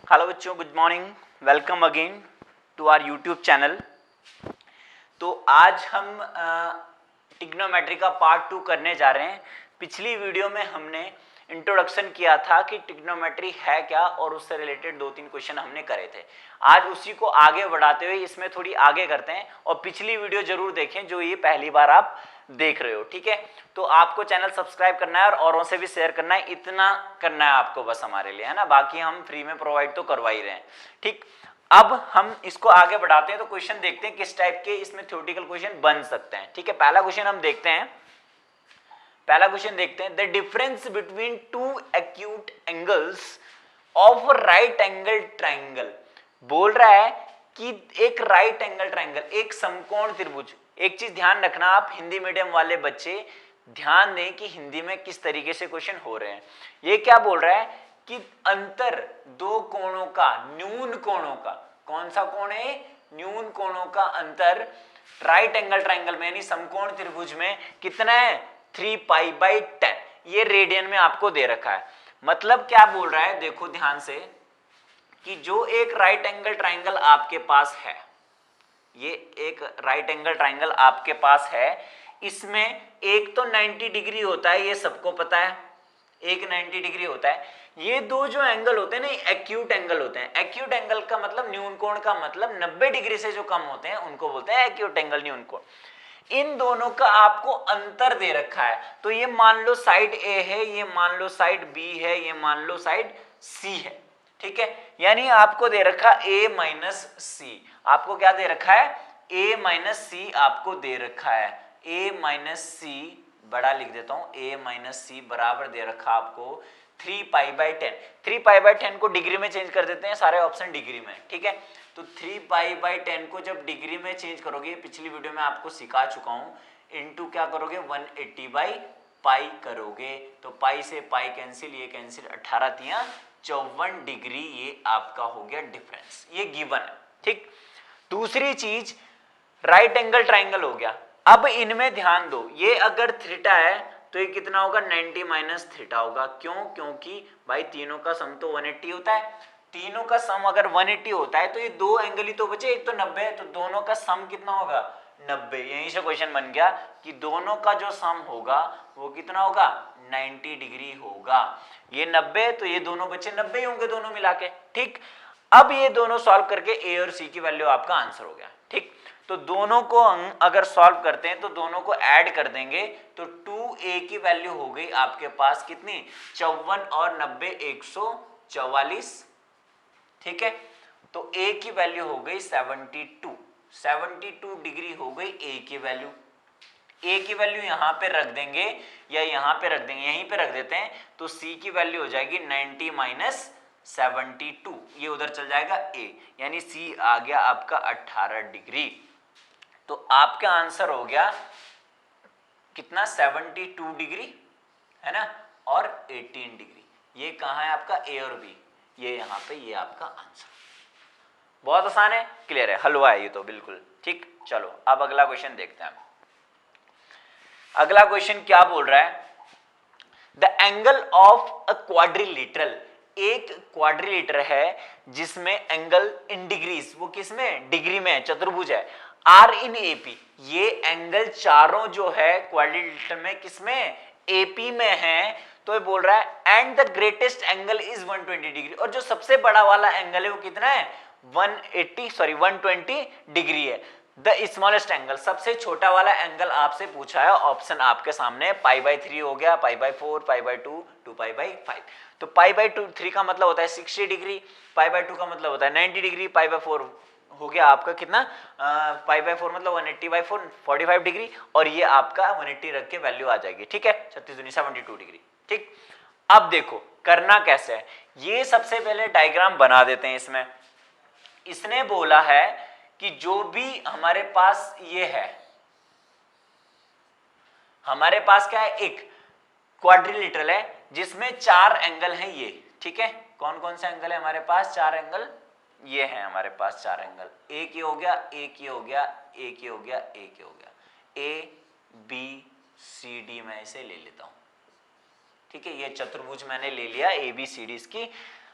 Hello बच्चों, good morning. Welcome again to our YouTube channel. तो आज हम ट्रिग्नोमेट्री का पार्ट 2 करने जा रहे हैं। पिछली वीडियो में हमने इंट्रोडक्शन किया था कि ट्रिग्नोमेट्री है क्या और उससे रिलेटेड 2-3 क्वेश्चन हमने करे थे। आज उसी को आगे बढ़ाते हुए इसमें थोड़ी आगे करते हैं और पिछली वीडियो जरूर देखें जो ये पहली बार आप देख रहे हो। ठीक है, तो आपको चैनल सब्सक्राइब करना है और औरों से भी शेयर करना है, इतना करना है आपको बस हमारे लिए, है ना। बाकी हम फ्री में प्रोवाइड तो करवा ही रहे हैं। ठीक, अब हम इसको आगे बढ़ाते हैं तो क्वेश्चन देखते हैं किस टाइप के इसमें थ्योरेटिकल क्वेश्चन बन सकते हैं। ठीक है, पहला क्वेश्चन हम देखते हैं। The difference between two acute angles of right angle triangle. बोल रहा है कि एक राइट एंगल ट्राइंगल, एक समकोण त्रिभुज। एक चीज ध्यान रखना, आप हिंदी मीडियम वाले बच्चे ध्यान दें कि हिंदी में किस तरीके से क्वेश्चन हो रहे हैं। ये क्या बोल रहा है कि अंतर दो कोणों का, न्यून कोणों का, कौन सा कोण है, न्यून कोणों का अंतर राइट एंगल ट्राइंगल में यानी समकोण त्रिभुज में कितना है, 3π/10। ये रेडियन में आपको दे रखा है। मतलब क्या बोल रहा है, देखो ध्यान से, कि जो एक राइट एंगल ट्राइंगल आपके पास है, ये एक राइट एंगल ट्राइंगल आपके पास है, इसमें एक तो 90 डिग्री होता है, ये सबको पता है, एक 90 डिग्री होता है। ये दो जो एंगल होते हैं ना, एक्यूट एंगल होते हैं। एक्यूट एंगल का मतलब, न्यून कोण का मतलब 90 डिग्री से जो कम होते हैं उनको बोलते हैं एक्यूट एंगल, न्यून कोण। इन दोनों का आपको अंतर दे रखा है। तो ये मान लो साइड ए है, ये मान लो साइड बी है, ये मान लो साइड सी है। ठीक है, यानी आपको दे रखा a माइनस सी। आपको क्या दे रखा है, a माइनस सी आपको दे रखा है। a माइनस सी बड़ा लिख देता हूं, a माइनस सी बराबर दे रखा आपको 3π/10। 3π/10 को डिग्री में चेंज कर देते हैं, सारे ऑप्शन डिग्री में। ठीक है, तो 3π/10 को जब डिग्री में चेंज करोगे, पिछली वीडियो में आपको सिखा चुका हूं, इनटू क्या करोगे, 180/पाई करोगे, तो पाई से पाई कैंसिल, ये कैंसिल, 18×3 = 54 डिग्री, ये आपका हो गया डिफरेंस, ये गिवन है। ठीक, दूसरी चीज राइट एंगल ट्राइंगल हो गया। अब इनमें ध्यान दो, ये अगर थीटा है तो ये कितना होगा, 90 माइनस थीटा होगा। क्यों, क्योंकि भाई तीनों का सम तो 180 होता है। तीनों का सम अगर 180 होता है तो ये दो एंगल ही तो बचे, एक तो 90 है, तो दोनों का सम कितना होगा, 90। यहीं से क्वेश्चन बन गया कि दोनों का जो सम होगा वो कितना होगा, 90 डिग्री होगा। ये 90 तो ये दोनों बच्चे 90 ही होंगे दोनों मिला के। ठीक, अब ये दोनों सॉल्व करके ए और सी की वैल्यू आपका आंसर हो गया। ठीक, तो दोनों को अगर सॉल्व करते हैं तो दोनों को ऐड कर देंगे तो 2a की वैल्यू हो गई आपके पास कितनी, 54 और 90 144। ठीक है, तो a की वैल्यू हो गई 72 डिग्री हो गई a की वैल्यू। a की वैल्यू यहां पे रख देंगे या यहां पे रख देंगे, यहीं पे रख देते हैं, तो c की वैल्यू हो जाएगी 90 माइनस 72, ये उधर चल जाएगा a, यानी c आ गया आपका 18 डिग्री। तो आपका आंसर हो गया कितना, 72 डिग्री, है ना, और 18 डिग्री। ये कहाँ है आपका a और b, ये यहाँ पे, ये आपका आंसर। बहुत आसान है, क्लियर है, हलवा है ये तो बिल्कुल। ठीक, चलो अब अगला क्वेश्चन देखते हैं। अगला क्वेश्चन क्या बोल रहा है, the angle of a quadrilateral. एक क्वाड्रिलेटर है जिसमें एंगल इन डिग्रीज, वो किसमें, डिग्री में है, चतुर्भुज है, आर इन एपी। ये एंगल चारों जो है क्वाड्रिलेटर में किसमें, एपी में है। तो ये बोल रहा है and the greatest angle is 120 degree, और जो सबसे बड़ा वाला एंगल है वो कितना है, 120 डिग्री है। द स्मॉलेस्ट एंगल, सबसे छोटा वाला एंगल आपसे पूछा है, ऑप्शन आपके सामने, π/3 हो गया, π/4, π/2, 2π/5। तो π/3 का मतलब होता है 60 डिग्री, π/2 का मतलब होता है 90 डिग्री, π/4 हो गया आपका कितना, π/4 मतलब 180/4 45 डिग्री, और ये आपका 180 रख के वैल्यू आ जाएगी। ठीक है, 36 दूनी 72 डिग्री। ठीक, अब देखो करना कैसे है, ये सबसे पहले डायग्राम बना देते हैं इसमें। इसने बोला है कि जो भी हमारे पास ये है, हमारे पास क्या है, एक क्वाड्रिलेटरल है जिसमें 4 एंगल हैं ये। ठीक है, कौन कौन से एंगल है हमारे पास, 4 एंगल ये हैं हमारे पास, 4 एंगल, एक ये हो गया, एक ये हो गया, एक ये हो गया, एक ये हो गया, ए बी सी डी मैं इसे ले लेता हूं। ठीक है, ये चतुर्भुज मैंने ले लिया, ए बी सी डी इसकी।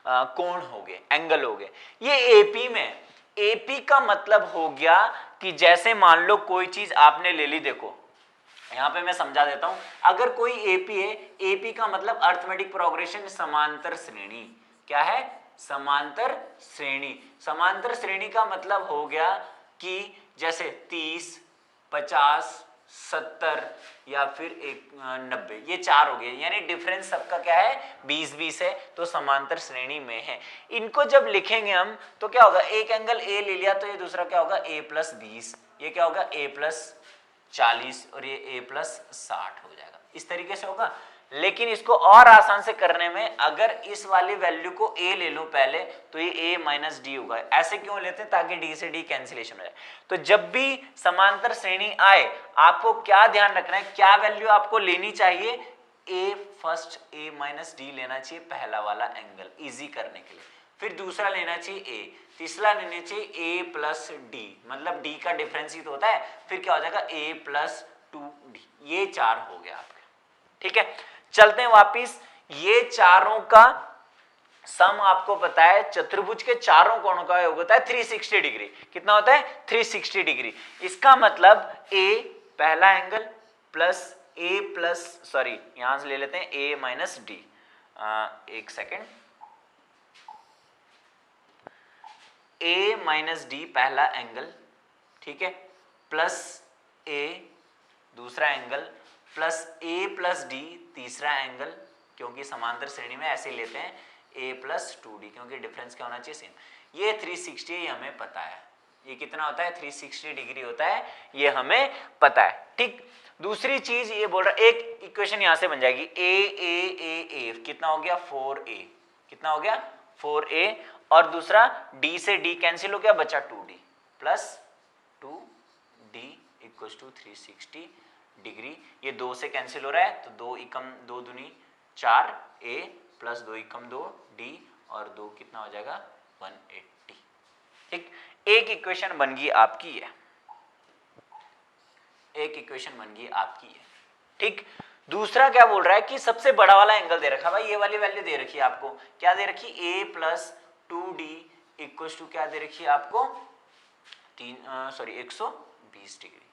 कोण हो गए, एंगल हो गए। ये एपी में, एपी का मतलब हो गया कि जैसे मान लो कोई चीज आपने ले ली, देखो यहां पे मैं समझा देता हूं, अगर कोई एपी है, एपी का मतलब अर्थमेटिक प्रोग्रेशन समांतर श्रेणी, क्या है, समांतर श्रेणी। समांतर श्रेणी का मतलब हो गया कि जैसे 30, 50, 70 या फिर 90, ये चार हो गए, यानी डिफरेंस सबका क्या है, 20-20 है, तो समांतर श्रेणी में है। इनको जब लिखेंगे हम तो क्या होगा, एक एंगल ए ले लिया तो ये दूसरा क्या होगा, a + 20, ये क्या होगा, a + 40 और ये a + 60 हो जाएगा, इस तरीके से होगा। लेकिन इसको और आसान से करने में अगर इस वाली वैल्यू को a ले लो पहले, तो ये a - d होगा। ऐसे क्यों लेते हैं, ताकि d से d कैंसिलेशन हो जाए। तो जब भी समांतर श्रेणी आए, आपको क्या ध्यान रखना है, क्या वैल्यू आपको लेनी चाहिए, फर्स्ट a - d लेना चाहिए पहला वाला एंगल, इजी करने के लिए। फिर दूसरा लेना चाहिए a, तीसरा लेना चाहिए a + d, मतलब d का डिफरेंस ही तो होता है। फिर क्या हो जाएगा, a + 2d, ये 4 हो गया आपका। ठीक है, चलते हैं वापिस। ये चारों का सम आपको पता है, चतुर्भुज के चारों कोणों का योग होता है 360 डिग्री। कितना होता है, 360 डिग्री। इसका मतलब a पहला angle plus a plus, sorry यहां से ले लेते हैं a - d, एक सेकेंड, a - d पहला एंगल, ठीक है, प्लस a दूसरा एंगल, प्लस a + d तीसरा एंगल, क्योंकि समांतर श्रेणी में ऐसे लेते हैं a + 2d, क्योंकि डिफरेंस क्या होना चाहिए, सेम। ये 360 ये हमें पता है, ये कितना होता है, 360 डिग्री होता है, ये हमें पता है। ठीक, दूसरी चीज ये बोल रहा है, एक इक्वेशन यहां से बन जाएगी, a कितना हो गया, 4a, कितना हो गया, 4a, और दूसरा d से d कैंसिल हो गया, बचा 2d प्लस 2d = 360 डिग्री। ये 2 से कैंसिल हो रहा है, तो 2 एकम 2 दूनी 4, a प्लस 2 एकम 2 d, और 2 कितना हो जाएगा, 180। ठीक, एक इक्वेशन बन गई आपकी है, एक इक्वेशन बन गई आपकी है। ठीक, दूसरा क्या बोल रहा है कि सबसे बड़ा वाला एंगल दे रखा है भाई, ये वाली वैल्यू दे रखी है आपको, क्या दे रखी, a + 2d = क्या दे रखी है आपको, 120 डिग्री।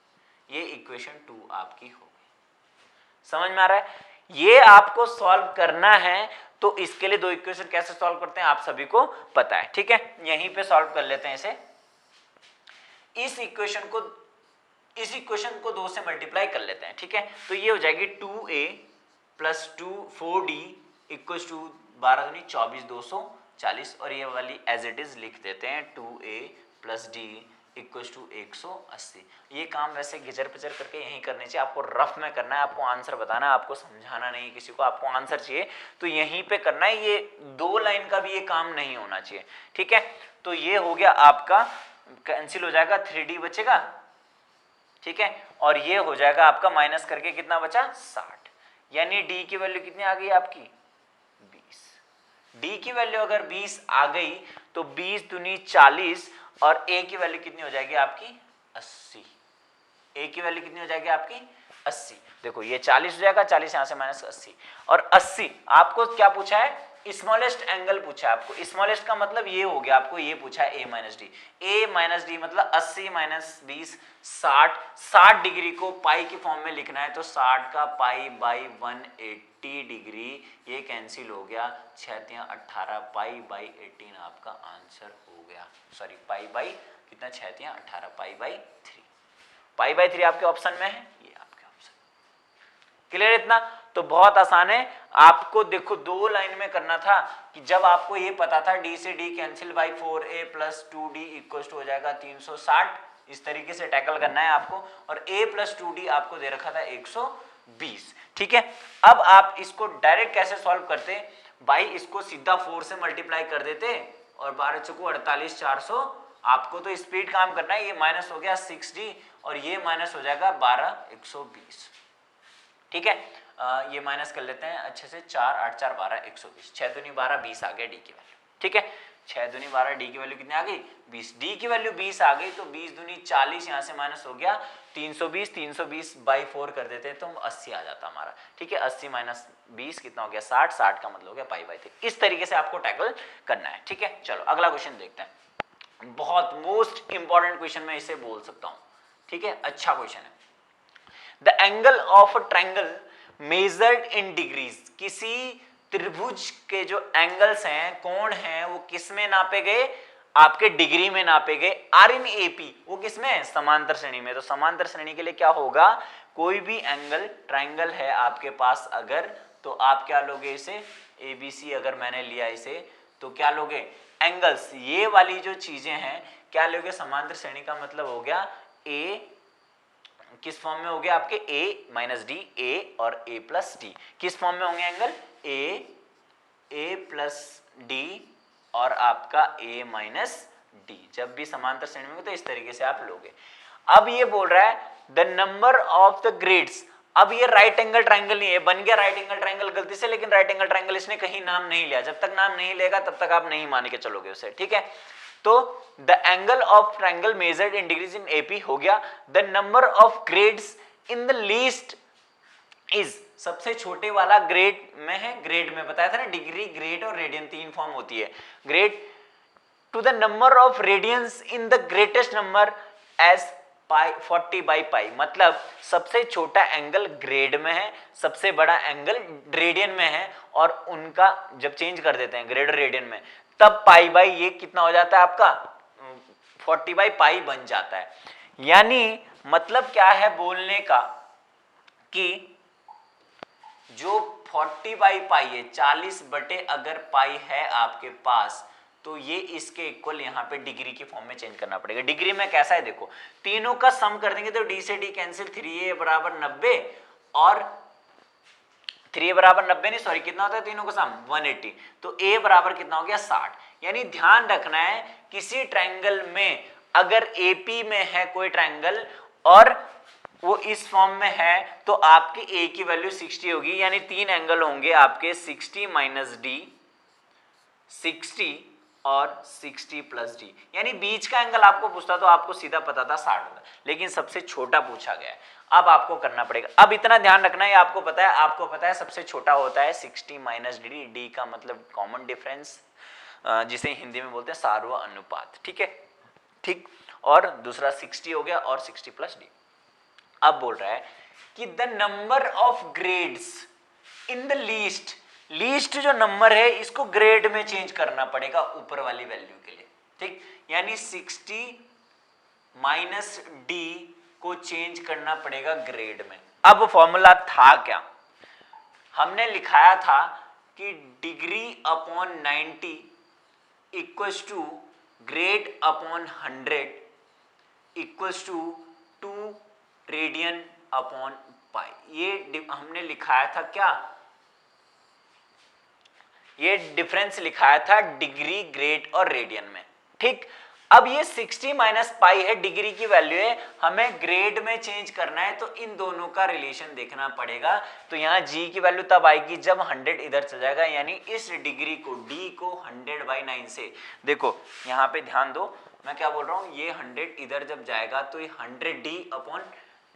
ये इक्वेशन 2 आपकी हो गई। समझ में आ रहा है, ये आपको सॉल्व करना है, तो इसके लिए दो इक्वेशन कैसे सॉल्व करते हैं आप सभी को पता है। ठीक है, यहीं पे सॉल्व कर लेते हैं इसे। इस इक्वेशन को 2 से मल्टीप्लाई कर लेते हैं। ठीक है, तो ये हो जाएगी 2a + 4d = 12 दूनी 24, 240, और ये वाली एज इट इज लिख देते हैं, 2a + d = 180। ये काम वैसे घिचर पिचर करके यहीं करने चाहिए, आपको रफ में करना है, आपको आंसर बताना है, आपको समझाना नहीं किसी को, आपको आंसर चाहिए तो यहीं पे करना है, ये 2 लाइन का भी ये काम नहीं होना चाहिए। ठीक है, तो ये हो गया आपका, कैंसिल हो जाएगा, 3d बचेगा, ठीक है, और ये हो जाएगा आपका माइनस करके कितना बचा, 60, यानी d की वैल्यू कितनी आ गई आपकी, 20। d की वैल्यू अगर 20 आ गई तो 20 दूनी 40, और a की वैल्यू कितनी हो जाएगी आपकी, 80। a की वैल्यू कितनी हो जाएगी आपकी, 80। देखो ये 40 हो जाएगा, 40 यहां से -80, और 80 आपको क्या पूछा है, स्मॉलेस्ट एंगल पूछा है आपको। स्मॉलेस्ट का मतलब ये हो गया, आपको ये पूछा है a - d, मतलब 80 - 20 60। 60 डिग्री को पाई की फॉर्म में लिखना है, तो 60 का पाई बाई 180 डिग्री, ये कैंसिल हो गया, 6 × 18, पाई बाई 18 आपका आंसर हो गया। सॉरी, पाई बाई कितना, 6 × 18, पाई बाई 3, पाई बाई 3 आपके ऑप्शन में है, ये आपके ऑप्शन। क्लियर इतना, तो बहुत आसान है। आपको देखो 2 लाइन में करना था कि जब आपको ये पता था d से d cancel by 4a + 2d = हो जाएगा 360, इस तरीके से टैकल करना है आपको, और a + 2d आपको दे रखा था 120। ठीक है, अब आप इसको डायरेक्ट कैसे सॉल्व करते भाई, इसको सीधा 4 से मल्टीप्लाई कर देते, और 12 × 4 = 48, 400। आपको तो स्पीड काम करना है, ये माइनस हो गया 6d, और ये माइनस हो जाएगा 12, 120। ठीक है, ये माइनस कर लेते हैं अच्छे से, 4 8 4 12, 120, 6 दूनी 12, 20 आ गया d की वैल्यू। ठीक है, 6 दूनी 12, डी की वैल्यू कितनी आ गई 20, डी की वैल्यू 20 आ गई तो 20 दूनी 40, यहाँ से माइनस हो गया 320, 320 बाई 4 कर देते तो 80 आ जाता हमारा। ठीक है, 80 माइनस 20 कितना हो गया 60, 60 का मतलब हो गया पाई बाई 3। इस तरीके से आपको टैकल करना है। ठीक है, चलो अगला क्वेश्चन देखते हैं। बहुत मोस्ट इंपॉर्टेंट क्वेश्चन मैं इसे बोल सकता हूँ। ठीक है, अच्छा क्वेश्चन है। The angle of a triangle measured in degrees, किसी त्रिभुज के जो एंगल्स हैं, कोण हैं, वो किस में नापे गए आपके डिग्री में नापे गए। आर इन एपी, वो किस में समांतर श्रेणी में। तो समांतर श्रेणी के लिए क्या होगा, कोई भी एंगल ट्रायंगल है आपके पास अगर, तो आप क्या लोगे इसे एबीसी अगर मैंने लिया इसे, तो क्या लोगे एंगल्स, ये वाली जो चीजें हैं क्या लोगे समांतर श्रेणी का मतलब हो गया ए किस फॉर्म में हो गया आपके a माइनस डी, ए और a प्लस डी किस फॉर्म में होंगे एंगल a प्लस डी और आपका a माइनस डी। जब भी समांतर श्रेणी में हो तो इस तरीके से आप लोगे। अब ये बोल रहा है the number of the grades. अब ये राइट एंगल ट्रायंगल नहीं है, बन गया राइट एंगल ट्रायंगल गलती से, लेकिन राइट एंगल ट्रायंगल इसने कहीं नाम नहीं लिया। जब तक नाम नहीं लेगा तब तक आप नहीं मान के चलोगे उसे। ठीक है, तो the angle of triangle measured in degrees in AP हो गया। The number of grades in the least is, सबसे छोटे वाला ग्रेड में है, ग्रेड में बताया था ना डिग्री ग्रेड और रेडियन तीन फॉर्म होती है। Grade to the number of radians in the greatest number as pi 40 by pi, मतलब सबसे छोटा एंगल ग्रेड में है, सबसे बड़ा एंगल रेडियन में है, और उनका जब चेंज कर देते हैं ग्रेड और रेडियन में तब पाई बाई ये कितना हो जाता है आपका 40 बाई पाई बन जाता है। यानी मतलब क्या है बोलने का कि जो 40 बाई पाई है 40 बटे अगर पाई है आपके पास, तो ये इसके इक्वल यहाँ पे डिग्री के फॉर्म में चेंज करना पड़ेगा। डिग्री में कैसा है देखो, तीनों का सम कर देंगे तो डी से डी कैंसिल, 3a बराबर 90 और 3a बराबर 90 नहीं सॉरी कितना होता है तीनों का सम 180, तो a बराबर कितना हो गया 60। यानी ध्यान रखना है किसी ट्रायंगल में अगर AP में है कोई ट्रायंगल और वो इस फॉर्म में है तो आपकी a की वैल्यू 60 होगी। यानी तीन एंगल होंगे आपके 60 माइनस डी, 60 और 60 प्लस डी। यानी बीच का एंगल आपको पूछता तो आपको सीधा पता था 60 होता, लेकिन सबसे छोटा पूछा गया है। अब आपको करना पड़ेगा, अब इतना ध्यान रखना है आपको पता है सबसे छोटा होता है 60 माइनस डी, डी का मतलब कॉमन डिफरेंस, जिसे हिंदी में बोलते हैं सार्व अनुपात। ठीक है, ठीक, और दूसरा 60 हो गया और 60 प्लस डी। अब बोल रहा है कि the number of grades in the least, least जो नंबर है इसको ग्रेड में चेंज करना पड़ेगा ऊपर वाली वैल्यू के लिए। ठीक, यानी 60 माइनस डी को चेंज करना पड़ेगा ग्रेड में। अब फॉर्मूला था क्या, हमने लिखाया था कि degree upon 90 equals to grade upon 100 equals to 2 radian upon pi. ये हमने लिखाया था क्या, ये डिफरेंस लिखाया था डिग्री ग्रेड और रेडियन में। ठीक, अब ये 60 माइनस पाई है डिग्री की वैल्यू है, हमें ग्रेड में चेंज करना है तो इन दोनों का रिलेशन देखना पड़ेगा। तो यहाँ g की वैल्यू तब आएगी जब 100 इधर चल जाएगा, यानी इस डिग्री को d को 100 बाई 9 से, देखो यहाँ पे ध्यान दो मैं क्या बोल रहा हूँ, ये 100 इधर जब जाएगा तो ये 100d अपॉन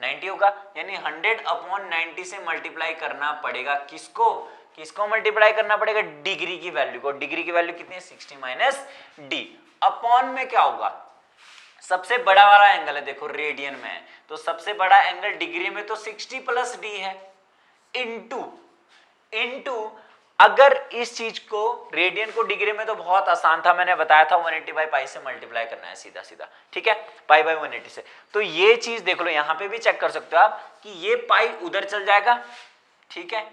90 होगा, यानी 100 अपॉन 90 से मल्टीप्लाई करना पड़ेगा किसको, किसको मल्टीप्लाई करना पड़ेगा डिग्री की वैल्यू को। डिग्री की वैल्यू कितनी है 60 माइनस डी, अपॉन में क्या होगा सबसे बड़ा वाला एंगल है देखो रेडियन में है, तो सबसे बड़ा एंगल डिग्री में तो 60 प्लस डी है, इनटू अगर इस चीज को रेडियन को डिग्री में तो बहुत आसान था, मैंने बताया था 180 बाई पाई से मल्टीप्लाई करना है सीधा सीधा। ठीक है, पाई बाई 180 से, तो ये चीज देख लो यहाँ पे भी चेक कर सकते हो आप कि ये पाई उधर चल जाएगा। ठीक है,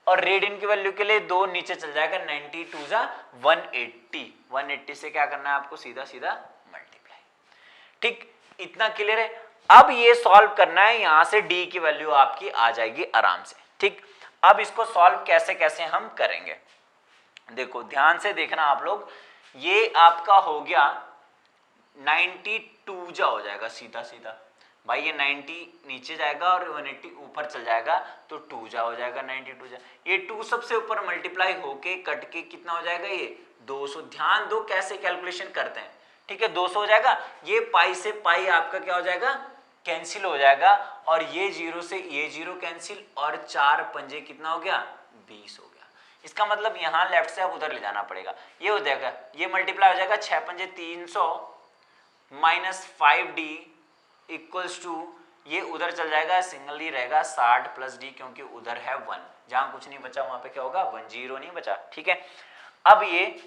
और रेडियन की वैल्यू के लिए 2 नीचे चल जाएगा, 92 जा 180, 180 से क्या करना है आपको सीधा सीधा मल्टीप्लाई। ठीक, इतना क्लियर है। अब ये सॉल्व करना है, यहां से डी की वैल्यू आपकी आ जाएगी आराम से। ठीक, अब इसको सॉल्व कैसे कैसे हम करेंगे, देखो ध्यान से देखना आप लोग, ये आपका हो गया 92 जा हो जाएगा सीधा सीधा भाई, ये 90 नीचे जाएगा और 180 ऊपर चल जाएगा तो 2 जा हो जाएगा, 92 जा, ये 2 सबसे ऊपर मल्टीप्लाई होके कट के कितना हो जाएगा ये 200। ध्यान दो कैसे कैलकुलेशन करते हैं, ठीक है। 200 हो जाएगा, ये पाई से पाई आपका क्या हो जाएगा, कैंसिल हो जाएगा, और ये 0 से ये 0 कैंसिल, और 4 पंजे कितना हो गया, 20 हो गया। इसका मतलब यहाँ लेफ्ट से अब उधर ले जाना पड़ेगा, ये हो जाएगा, ये मल्टीप्लाई हो जाएगा, 6 पंजे 300 माइनस 5d इक्वल्स टू, ये उधर चल जाएगा, सिंगल ही रहेगा 60 प्लस डी, क्योंकि उधर है 1, जहां कुछ नहीं बचा वहां पे क्या होगा 1, 0 नहीं बचा, ठीक है। अब ये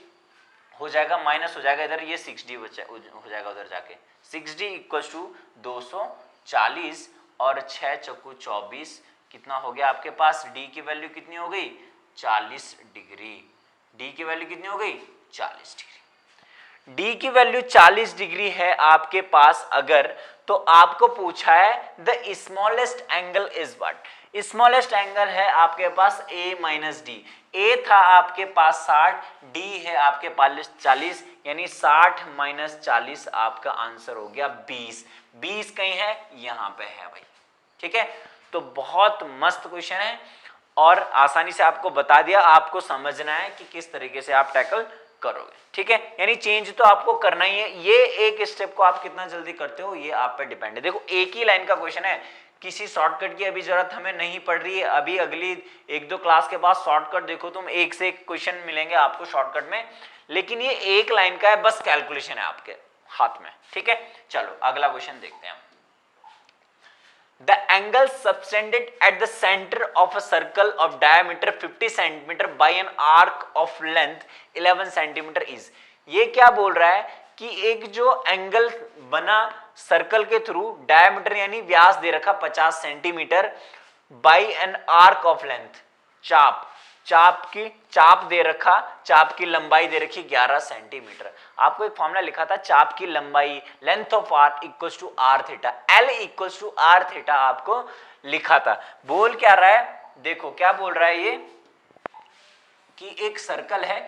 हो जाएगा माइनस हो जाएगा इधर, ये 6d बचा हो जाएगा उधर जाके, 6d इक्वल्स टू 240, और 6 चक्कू 24, कितना हो गया आपके पास, d की वैल्यू कितनी हो गई 40 डिग्री, d की वैल्यू कितनी हो गई 40 डिग्री। d की वैल्यू 40 डिग्री है आपके पास अगर, तो आपको पूछा है the smallest angle is what, smallest angle है आपके पास a माइनस डी, a था आपके पास 60, d है आपके पास 40, यानी 60 माइनस 40 आपका आंसर हो गया 20, 20 कहीं है यहाँ पे है भाई, ठीक है। तो बहुत मस्त क्वेश्चन है और आसानी से आपको बता दिया, आपको समझना है कि किस तरीके से आप टैकल करोगे, ठीक है। यानी चेंज तो आपको करना ही है, ये एक स्टेप को आप कितना जल्दी करते हो ये आप पे डिपेंड है। देखो एक ही लाइन का क्वेश्चन है, किसी शॉर्टकट की अभी जरूरत हमें नहीं पड़ रही है, अभी अगली 1-2 क्लास के बाद शॉर्टकट देखो तुम, एक से एक क्वेश्चन मिलेंगे आपको शॉर्टकट में, लेकिन ये एक लाइन का है, बस कैलकुलेशन है आपके हाथ में, ठीक है। चलो अगला क्वेश्चन देखते हैं। The angle subtended at the center of a circle of diameter 50 cm by an arc of length 11 cm is, ये क्या बोल रहा है कि एक जो एंगल बना सर्कल के थ्रू, डायमीटर यानी व्यास दे रखा 50 centimetre, by an arc of length, चाप दे रखा, चाप की लंबाई दे रखी 11 सेंटीमीटर। आपको एक फॉर्मूला लिखा था, चाप की लंबाई length of arc equals to R theta, L equals to R theta आपको लिखा था। बोल क्या रहा है, देखो क्या बोल रहा है ये, कि एक सर्कल है,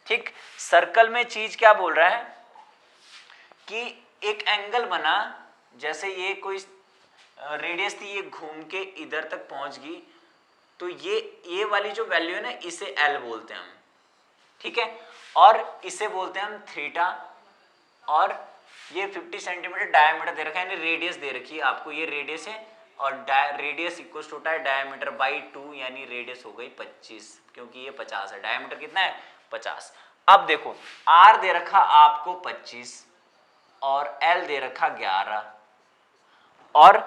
ठीक, सर्कल में चीज क्या बोल रहा है कि एक एंगल बना, जैसे ये कोई रेडियस थी, ये घूम के इधर तक पहुंच गई, तो ये वाली जो वैल्यू है ना, इसे L बोलते हैं हम, ठीक है, और इसे बोलते हैं हम थीटा, और ये 50 सेंटीमीटर डायमीटर दे रखा है, यानी रेडियस दे रखी है आपको, ये रेडियस है, और रेडियस इक्वल होता है डायमीटर बाई 2, यानी रेडियस हो गई 25, क्योंकि ये 50 है, डायमीटर कितना है 50। अब देखो R दे रखा आपको 25 और L दे रखा 11, और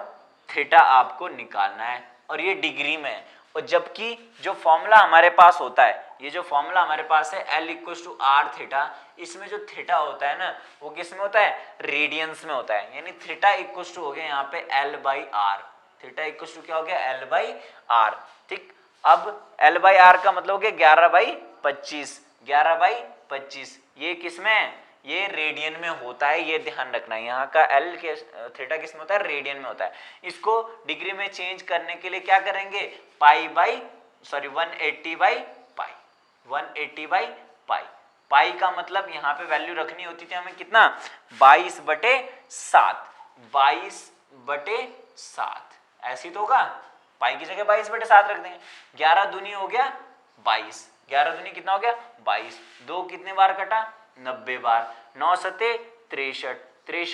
थीटा आपको निकालना है, और ये डिग्री में है, और जबकि जो फॉर्मूला हमारे पास होता है, ये जो फॉर्मूला हमारे पास है L equals to R theta, इसमें जो थीटा होता है ना, वो किस में होता है, रेडियंस में होता है, यानी थीटा इक्वल्स टू हो गया यहाँ पे L by R, theta equals to क्या हो गया L बाई आर, ठीक। अब L बाई आर का मतलब हो गया 11/25, 11/25, ये किस में है, ये रेडियन में होता है, ये ध्यान रखना है, यहाँ का L के थीटा किस में होता है, रेडियन में होता है। इसको डिग्री में चेंज करने के लिए क्या करेंगे, 180/पाई, 180/पाई, पाई का मतलब यहाँ पे वैल्यू रखनी होती थी हमें कितना, 22/7, 22/7, ऐसी तो होगा, पाई की जगह 22/7 रख देंगे, 11 दूनी हो गया 22, 11 दूनी कितना हो गया 22, 2 कितने बार कटा 90 बार, 9 सते 63,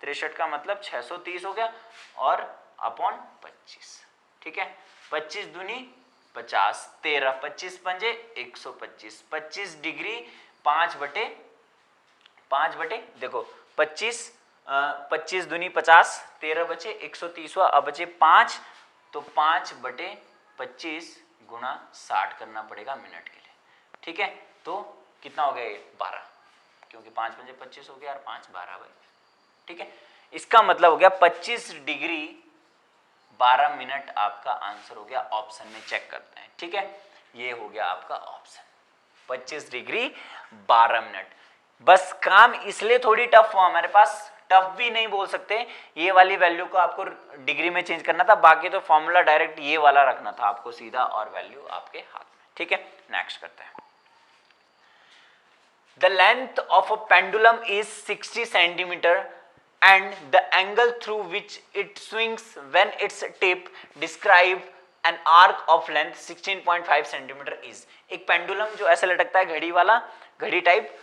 63 का मतलब 630 हो गया, और अपॉन 25, ठीक है, 25 दूनी 50, 13, 25 पंजे 125, 25 डिग्री 5/5 देखो 25 दूनी 50, 13 बचे 130, अब बचे 5, तो 5/25 गुणा 60 करना पड़ेगा मिनट के लिए, ठीक है। तो कितना हो गया ये 12, क्योंकि 5 पंजे 25 हो गया और 5 12 भाई, ठीक है। इसका मतलब हो गया 25 डिग्री 12 मिनट आपका आंसर हो गया, ऑप्शन में चेक करते हैं, ठीक है, ये हो गया आपका ऑप्शन 25 डिग्री 12 मिनट। बस काम इसलिए थोड़ी टफ हुआ हमारे पास, टफ भी नहीं बोल सकते, ये वाली वैल्यू को आपको डिग्री में चेंज करना था, बाकी तो फॉर्मूला डायरेक्ट ये वाला रखना था आपको सीधा, और वैल्यू आपके हाथ में, ठीक है। नेक्स्ट करते हैं। The length of a pendulum is 60 centimeter and the angle through which it swings when its tip described N arc of length 16.5 centimetre is. एक पेंडुलम जो ऐसे लटकता है घड़ी वाला, घड़ी टाइप,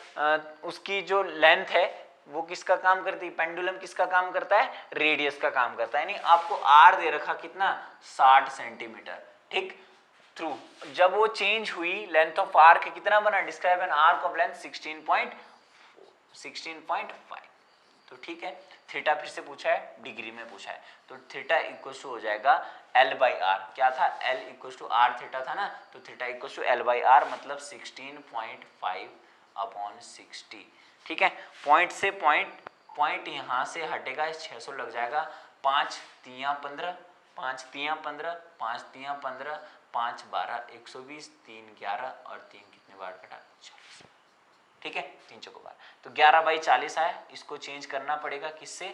उसकी जो लेंथ है वो किसका काम करती है, पेंडुलम किसका काम करता है, रेडियस का काम करता है। यानी आपको आर दे रखा कितना, 60 सेंटीमीटर, ठीक। थ्रू जब वो चेंज हुई लेंथ ऑफ आर्क कितना बना, describe N arc of length 16.5, तो ठीक है। थीटा फिर से पूछा है, डिग्री में पूछा है, तो थीटा इक्वल टू हो जाएगा L बाई आर। क्या था, L equal to R theta था ना, तो theta equal to L by R, मतलब 16.5 अपॉन 60, ठीक है। पॉइंट से पॉइंट यहाँ से हटेगा, 600 लग जाएगा, 5 तियाँ 15, 5 तियाँ 15, 5 तियाँ 15, 5 12 120, 3 11 और 3 कितने बार कटा, 40, ठीक है, 3 चौको बार, तो 11/40 आया। इसको चेंज करना पड़ेगा किससे,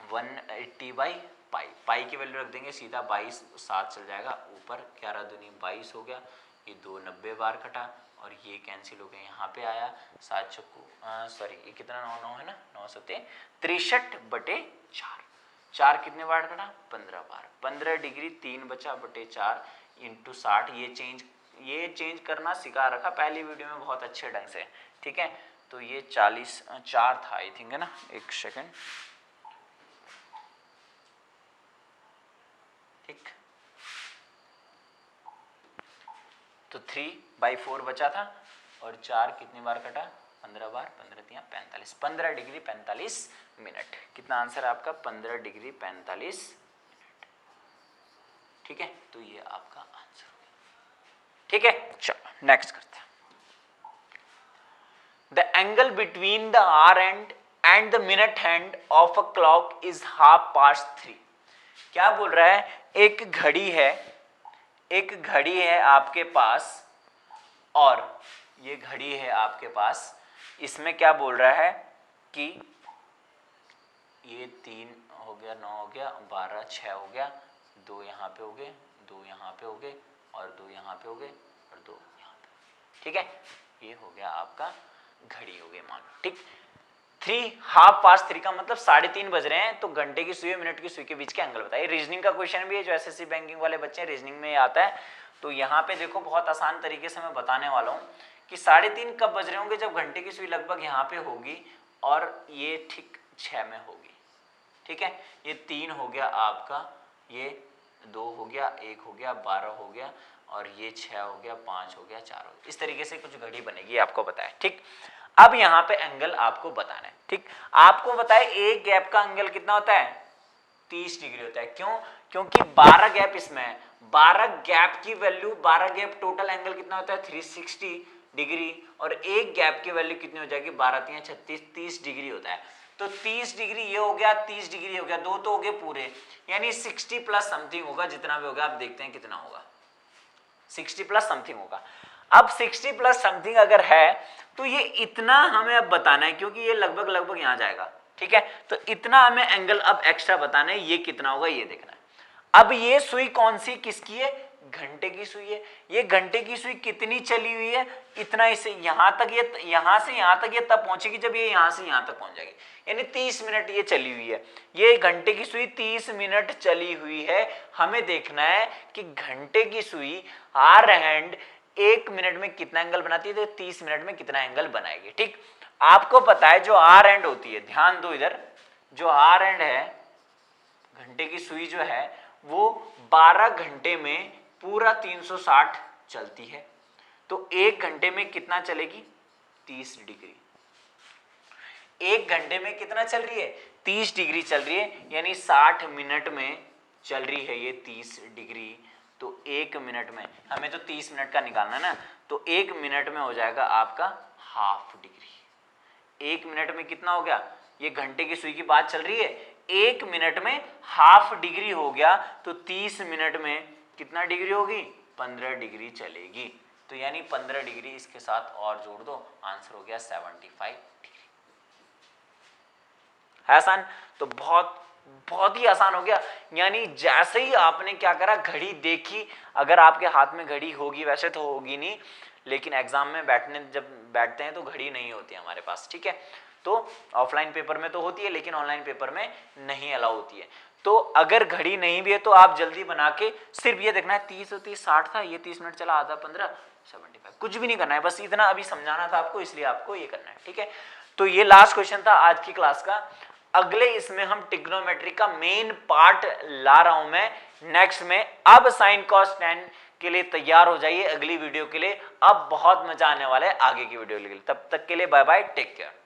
180/पाई, पाई की वैल्यू रख देंगे सीधा 22, 7 चल जाएगा ऊपर, 11 दूनी 22 हो गया, ये 2 90 बार कटा और ये कैंसिल हो गया, यहाँ पे आया 7 चौको, सॉरी ये कितना 9 है ना, 9 सत्ते 63/4, 4 कितने बार कटा, 15 बार, 15 डिग्री 3 बचा बटे 4 इंटू 60। ये चेंज करना सिखा रखा पहली वीडियो में बहुत अच्छे ढंग से, ठीक है। तो ये 4 था आई थिंक, है ना, एक सेकंड, ठीक। तो 3/4 बचा था और 4 कितनी बार कटा, 15 बार, 15 तियाँ 45, 15 डिग्री 45 मिनट। कितना आंसर है आपका, 15 डिग्री 45 मिनट, ठीक है। तो ये आपका आंसर हो गया, ठीक है। चलो नेक्स्ट करते हैं। The angle between the hour and the minute hand of a clock is 3:30। क्या बोल रहा है, एक घड़ी है आपके पास, और ये घड़ी है आपके पास, इसमें क्या बोल रहा है कि ये 3 हो गया, 9 हो गया, 12, 6 हो गया, 2 यहाँ पे हो गए, 2 यहाँ पे हो गए और 2 यहाँ पे हो गए और 2 यहाँ पे, ठीक है। ये हो गया आपका घड़ी हो गई, मान लो, ठीक। 3:30 का मतलब 3:30 बज रहे हैं, तो घंटे की सुई मिनट की सुई के बीच के एंगल बताइए। रीजनिंग का क्वेश्चन भी है, जो एसएससी बैंकिंग वाले बच्चे रीजनिंग में आता है। तो यहाँ पे देखो बहुत आसान तरीके से मैं बताने वाला हूँ कि 3:30 कब बज रहे होंगे, जब घंटे की सुई लगभग यहाँ पे होगी और ये ठीक 6 में होगी, ठीक है। ये 3 हो गया आपका, ये 2 हो गया, 1 हो गया, 12 हो गया और ये 6 हो गया, 5 हो गया, 4 हो गया, इस तरीके से कुछ घड़ी बनेगी, आपको बताया, ठीक। अब यहाँ पे एंगल आपको बताना है, ठीक। आपको बताए एक गैप का एंगल कितना होता है, 30 डिग्री होता है। क्यों, क्योंकि 12 गैप इसमें है, 12 गैप की वैल्यू, 12 गैप टोटल एंगल कितना होता है, 360 डिग्री, और एक गैप की वैल्यू कितनी हो जाएगी, 12 तियाँ 36, 30 डिग्री होता है। तो 30 डिग्री ये हो गया, 30 डिग्री हो गया, 2 तो हो गए पूरे, यानी 60 प्लस समथिंग होगा, जितना भी होगा आप देखते हैं कितना होगा, 60 प्लस समथिंग होगा। अब 60 प्लस समथिंग अगर है तो ये इतना हमें अब बताना है, क्योंकि ये लगभग यहां जाएगा, ठीक है। तो इतना हमें एंगल अब एक्स्ट्रा बताना है, ये कितना होगा ये देखना है। अब ये सुई कौन सी किसकी है, घंटे की सुई है। ये घंटे की सुई कितनी चली हुई है, इतना, इसे यहां तक, ये यहां से यहां तक ये तब पहुंचेगी जब ये यहां से यहां तक पहुंच जाएगी, यानी 30 मिनट ये चली हुई है। ये घंटे की सुई 30 मिनट चली हुई है। हमें देखना है कि घंटे की सुई आर हैंड 1 मिनट में कितना एंगल बनाती है, तो 30 मिनट में कितना एंगल बनाएगी, ठीक। आपको पता है जो आर एंड होती है, ध्यान दो इधर, जो आर एंड है घंटे की सुई जो है वो 12 घंटे में पूरा 360 चलती है। तो 1 घंटे में कितना चलेगी, 30 डिग्री। 1 घंटे में कितना चल रही है, 30 डिग्री चल रही है, यानी 60 मिनट में चल रही है ये 30 डिग्री। तो 1 मिनट में, हमें तो 30 मिनट का निकालना है ना, तो 1 मिनट में हो जाएगा आपका हाफ डिग्री। 1 मिनट में कितना हो गया, ये घंटे की सुई की बात चल रही है, 1 मिनट में हाफ डिग्री हो गया, तो 30 मिनट में कितना डिग्री होगी, 15 डिग्री चलेगी। तो यानी 15 डिग्री इसके साथ और जोड़ दो, आंसर हो गया 75 डिग्री। है आसान, तो बहुत ही आसान हो गया। यानी जैसे ही आपने क्या करा, घड़ी देखी, अगर आपके हाथ में घड़ी होगी, वैसे तो होगी नहीं, लेकिन एग्जाम में जब बैठते हैं तो घड़ी नहीं होती हमारे पास, ठीक है। तो ऑफलाइन पेपर में तो होती है, लेकिन ऑनलाइन पेपर में नहीं अलाउ होती है। तो अगर घड़ी नहीं भी है तो आप जल्दी बना के सिर्फ ये देखना है 30 और 30 60 था, ये 30 मिनट चला, आधा 15 75, कुछ भी नहीं करना है, बस इतना अभी समझाना था आपको, इसलिए आपको ये करना है, ठीक है। तो ये लास्ट क्वेश्चन था आज की क्लास का। अगले इसमें हम ट्रिग्नोमेट्री का मेन पार्ट ला रहा हूं मैं नेक्स्ट में। अब साइन कॉस टेन के लिए तैयार हो जाइए अगली वीडियो के लिए, अब बहुत मजा आने वाला है आगे की वीडियो के लिए। तब तक के लिए बाय बाय, टेक केयर।